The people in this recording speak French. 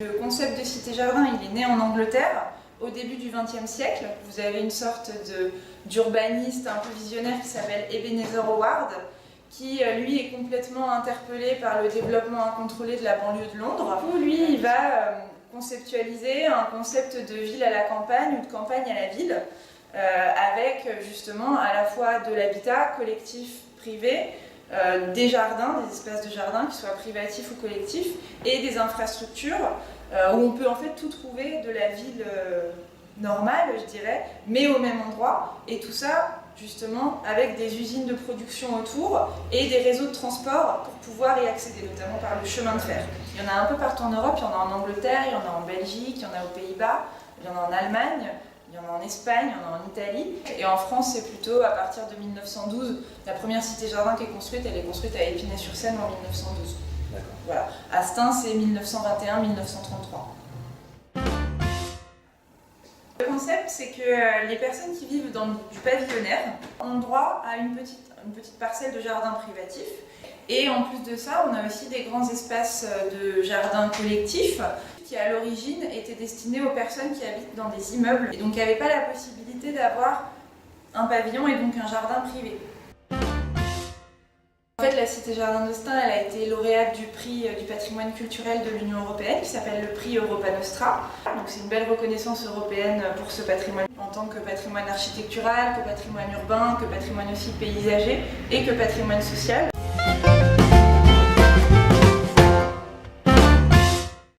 Le concept de cité-jardin, il est né en Angleterre au début du XXe siècle. Vous avez une sorte d'urbaniste un peu visionnaire qui s'appelle Ebenezer Howard, qui lui est complètement interpellé par le développement incontrôlé de la banlieue de Londres. Du coup, lui, il va conceptualiser un concept de ville à la campagne ou de campagne à la ville, avec justement à la fois de l'habitat collectif privé, des jardins, des espaces de jardin qui soient privatifs ou collectifs, et des infrastructures où on peut en fait tout trouver de la ville normale, je dirais, mais au même endroit, et tout ça justement avec des usines de production autour et des réseaux de transport pour pouvoir y accéder, notamment par le chemin de fer. Il y en a un peu partout en Europe, il y en a en Angleterre, il y en a en Belgique, il y en a aux Pays-Bas, il y en a en Allemagne, il y en a en Espagne, il y en a en Italie. Et en France, c'est plutôt à partir de 1912. La première cité-jardin qui est construite, elle est construite à Épinay-sur-Seine en 1912. D'accord. Voilà. À Stein, c'est 1921-1933. Le concept, c'est que les personnes qui vivent dans du pavillonnaire ont droit à une petite parcelle de jardin privatif. Et en plus de ça, on a aussi des grands espaces de jardin collectifs qui, à l'origine, étaient destinés aux personnes qui habitent dans des immeubles et donc qui n'avaient pas la possibilité d'avoir un pavillon et donc un jardin privé. En fait, la cité-jardin de Stein, elle a été lauréate du prix du patrimoine culturel de l'Union européenne, qui s'appelle le prix Europa Nostra. Donc c'est une belle reconnaissance européenne pour ce patrimoine, en tant que patrimoine architectural, que patrimoine urbain, que patrimoine aussi paysager et que patrimoine social.